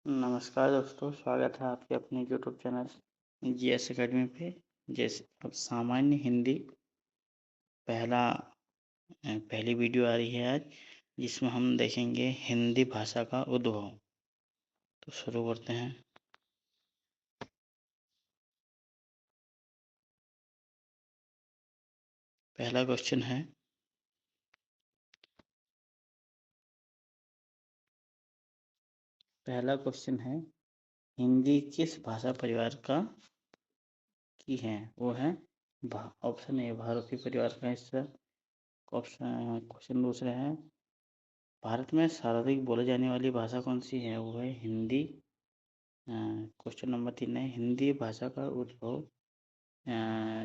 नमस्कार दोस्तों, स्वागत है आपके अपने यूट्यूब चैनल जीएस एकेडमी पे। जैसे अब सामान्य हिंदी पहली वीडियो आ रही है आज, जिसमें हम देखेंगे हिंदी भाषा का उद्भव। तो शुरू करते हैं। पहला क्वेश्चन है, हिंदी किस भाषा परिवार की है? वो है ऑप्शन ए भारतीय परिवार का हिस्सा। क्वेश्चन दूसरा है, भारत में सर्वाधिक बोले जाने वाली भाषा कौन सी है? वो है हिंदी। क्वेश्चन नंबर 3 है, हिंदी भाषा का उद्भव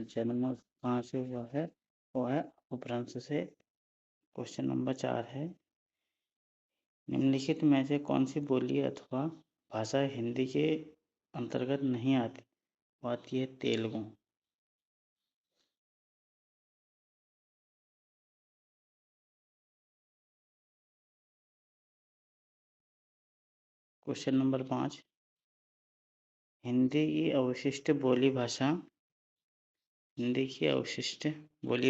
जन्म कहाँ से हुआ है? वो है अपभ्रंश से। क्वेश्चन नंबर 4 है, निम्नलिखित में से कौन सी बोली अथवा भाषा हिंदी के अंतर्गत नहीं आती? वो आती है तेलुगु। क्वेश्चन नंबर 5, हिंदी की अवशिष्ट बोली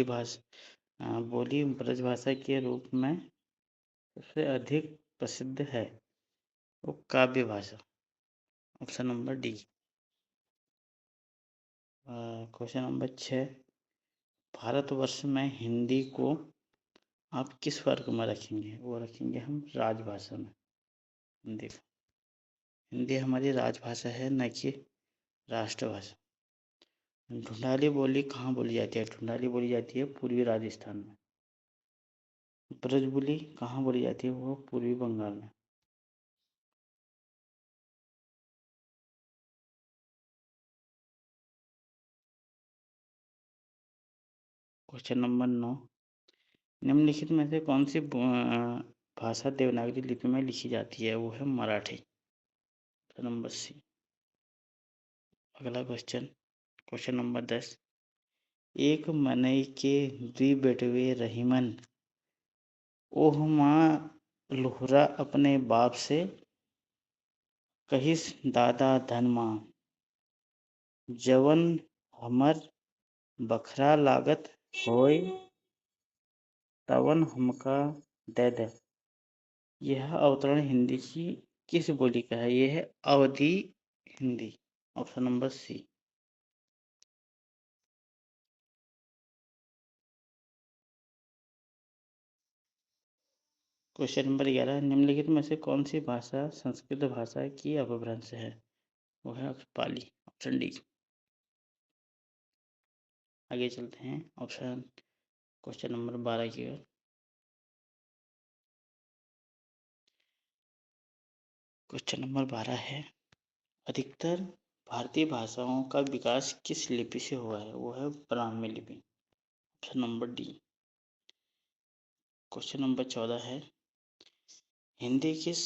भाषा बोली ब्रजभाषा के रूप में सबसे अधिक प्रसिद्ध है। वो काव्य भाषा। Option number D. Question number 6, Bharatvarsh में हिंदी को आप किस वर्ग में रखेंगे? वो रखेंगे हम राजभाषा में। हिंदी हिंदी हमारी राजभाषा है, न कि राष्ट्रभाषा। ढूंढाली बोली कहाँ बोली जाती है? ढूंढाली बोली जाती है पूर्वी राजस्थान में। ब्रज बोली कहाँ बोली जाती है? वो पूर्वी बंगाल में। क्वेश्चन नंबर 9, निम्नलिखित में से कौन सी भाषा देवनागरी लिपि में लिखी जाती है? वो है मराठी। Number C. अगला क्वेश्चन नंबर 10, एक मनई के द्वि बेटवे रहीमन, ओह माँ लुहरा अपने बाप से, कहिस दादा धन माँ, जवन हमर बखरा लागत होय, तवन हमका दे दे। यह अवतरण हिंदी की किस बोली का है? यह है Awadhi Hindi. Option number C. Question number 11, निम्नलिखित में से कौन सी भाषा संस्कृत भाषा की अपभ्रंश है? वो है पाली। Option D. आगे चलते हैं क्वेश्चन नंबर 12 की ओर। क्वेश्चन नंबर 12 है, अधिकतर भारतीय भाषाओं का विकास किस लिपि से हुआ है? वो है ब्राह्मी लिपि। Option number D. Question number 14 है, हिंदी किस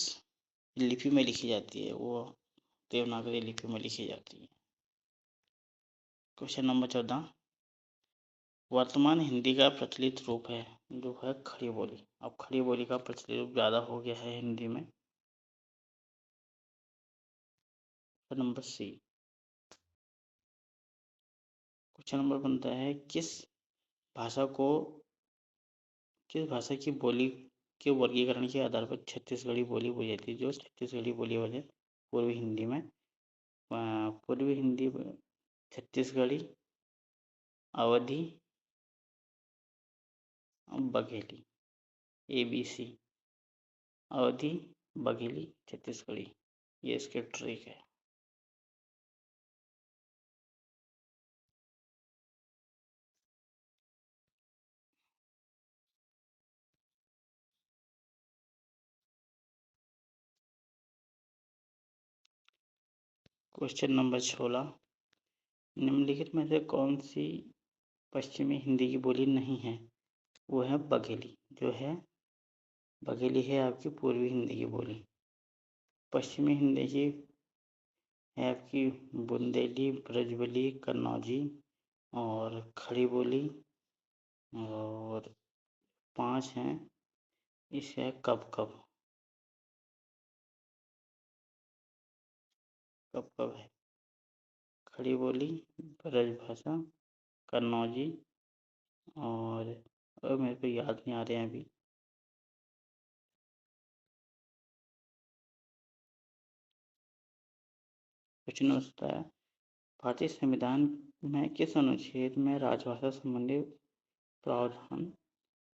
लिपि में लिखी जाती है? वो देवनागरी लिपि में लिखी जाती है। क्वेश्चन नंबर 14, वर्तमान हिंदी का प्रचलित रूप है जो है खड़ी बोली। अब खड़ी बोली का प्रचलित रूप ज़्यादा हो गया है हिंदी में। Number C. क्वेश्चन नंबर बनता है, किस भाषा की बोली के वर्गीकरण के आधार पर छत्तीसगढ़ी बोली बोली जाती है? जो छत्तीसगढ़ी बोली वाले पूर्वी हिंदी में पूर्वी हिंदी छत्तीसगढ़ी, अवधी, बघेली, ABC। अवधी, बघेली, छत्तीसगढ़ी, ये इसके ट्रिक है। क्वेश्चन नंबर 16, निम्नलिखित में से कौन सी पश्चिमी हिंदी की बोली नहीं है? वो है बघेली। बघेली है आपकी पूर्वी हिंदी की बोली। पश्चिमी हिंदी की है आपकी बुंदेली, ब्रजबली, कन्नौजी और खड़ी बोली। और 5 हैं, इसे है कब कब। कब कब है? खड़ी बोली, ब्रजभाषा, कन्नौजी और मेरे को याद नहीं आ रहे हैं अभी। क्वेश्चन होता है, भारतीय संविधान में किस अनुच्छेद में राजभाषा संबंधी प्रावधान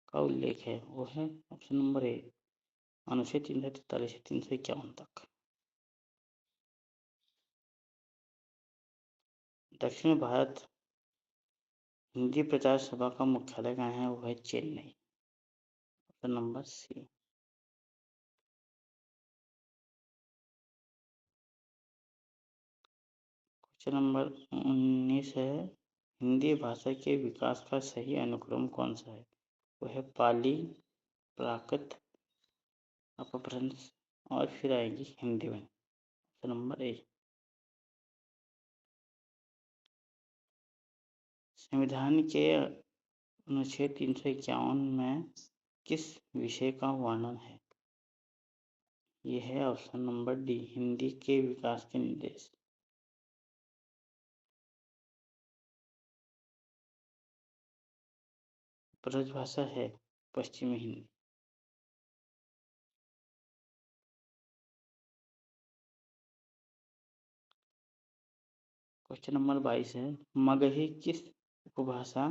का उल्लेख है? वो है ऑप्शन नंबर ए, अनुच्छेद 343 से 351 तक। दक्षिण भारत हिंदी प्रचार सभा का मुख्यालय कहाँ है? वो है Chennai, option number C. Question number 19 है, हिंदी भाषा के विकास का सही अनुक्रम कौन सा है? वो है पाली, प्राकृत, अपभ्रंश और फिर आएगी हिंदी में, ऑप्शन नंबर ए। संविधान के अनुच्छेद 351 में किस विषय का वर्णन है? ये है ऑप्शन नंबर डी, हिंदी के विकास के निर्देश। ब्रजभाषा है पश्चिमी हिंदी। क्वेश्चन नंबर 22 है, मगही किस उपभाषा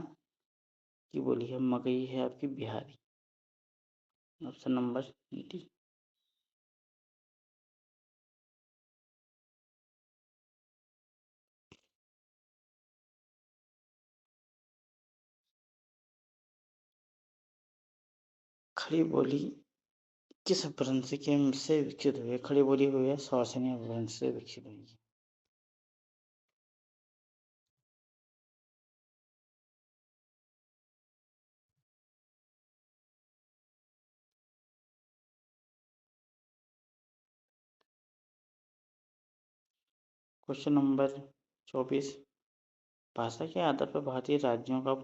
की बोली है? मगही है आपकी बिहारी, ऑप्शन नंबर डी। खड़ी बोली किस अपभ्रंश के से विकसित हुई है? खड़ी बोली हुई है सौसनी अपभ्रंश से विकसित हुई है। क्वेश्चन नंबर 24, भाषा के आधार पर भारतीय राज्यों का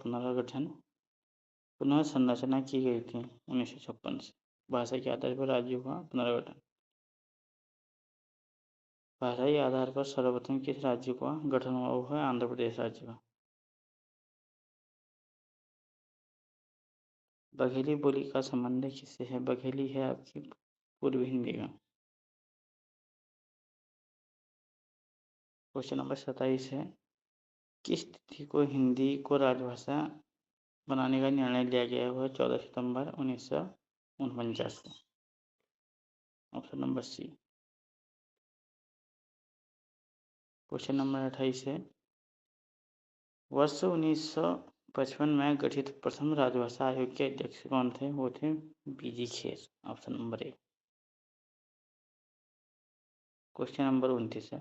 पुनः संरचना की गई थी 1956 से। भाषा के आधार पर राज्यों का पुनर्गठन, भाषा के आधार पर सर्वप्रथम किस राज्य का गठन हुआ? वो है आंध्र प्रदेश राज्य का। बघेली बोली का संबंध किससे है? बघेली है आपकी पूर्वी हिंदी का। क्वेश्चन नंबर 27 है, किस तिथि को हिंदी को राजभाषा बनाने का निर्णय लिया गया? हुआ 14 सितंबर 1949 को, option number C. Question number 28 है, वर्ष 1955 में गठित प्रथम राजभाषा आयोग के अध्यक्ष कौन थे? वो थे BG Kher, option number A. Question number 29 है,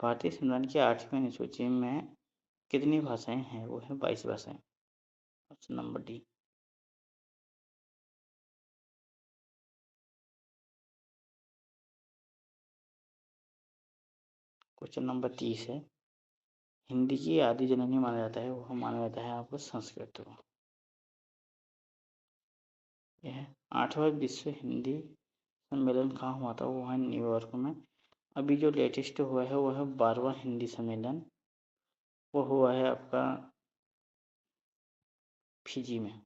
भारतीय संविधान की 8वीं अनुसूची में कितनी भाषाएं हैं? वो है 22 भाषाएं, option number D. Question number 30 है, हिंदी की आदि जननी माना जाता है? वो माना जाता है आपको संस्कृत को। यह 8वां विश्व हिंदी सम्मेलन कहाँ हुआ था? वो है न्यूयॉर्क में। अभी जो लेटेस्ट हुआ है वो है 12वां हिंदी सम्मेलन, वो हुआ है आपका फिजी में।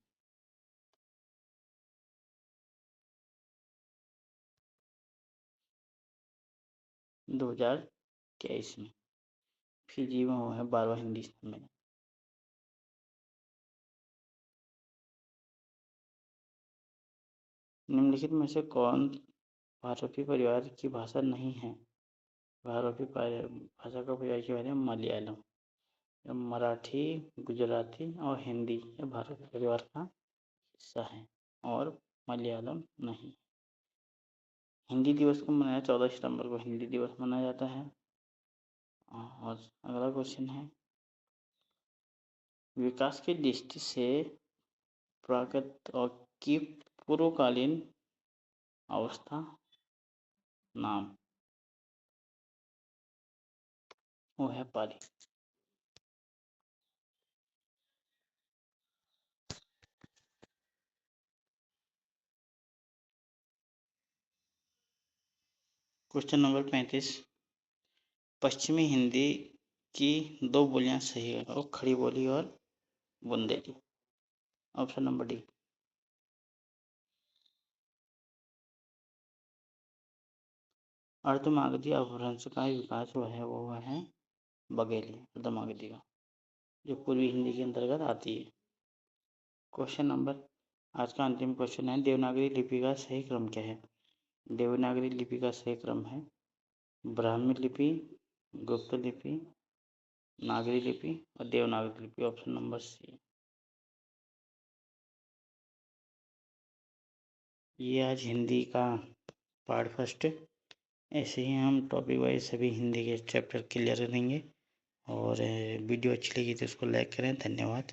दो हजार तेईस में फिजी में हुआ है 12वां हिंदी सम्मेलन। निम्नलिखित में से कौन भारतीय परिवार की भाषा नहीं है? भारतीय भाषा का परिवार की बात है मलयालम, मराठी, गुजराती और हिंदी, ये भारतीय परिवार का हिस्सा है और मलयालम नहीं। हिंदी दिवस को मनाया 14 सितंबर को हिंदी दिवस मनाया जाता है। और अगला क्वेश्चन है, विकास की दृष्टि से प्राकृत और की पूर्वकालीन अवस्था नाम? वो है पाली। क्वेश्चन नंबर 35, पश्चिमी हिंदी की दो बोलियां सही है, और खड़ी बोली और Bundeli. Option number D. Ardhamagadhi अपभ्रंश का विकास जो है वो है बघेली, अर्धमागधी का, जो पूर्वी हिंदी के अंतर्गत आती है। क्वेश्चन नंबर, आज का अंतिम क्वेश्चन है, देवनागरी लिपि का सही क्रम क्या है? देवनागरी लिपि का सही क्रम है ब्राह्मी लिपि, गुप्त लिपि, नागरी लिपि और देवनागरी लिपि। Option number C. ये आज हिंदी का पार्ट फर्स्ट। ऐसे ही हम टॉपिक वाइज सभी हिंदी के चैप्टर क्लियर करेंगे। और वीडियो अच्छी लगी तो इसको लाइक करें। धन्यवाद।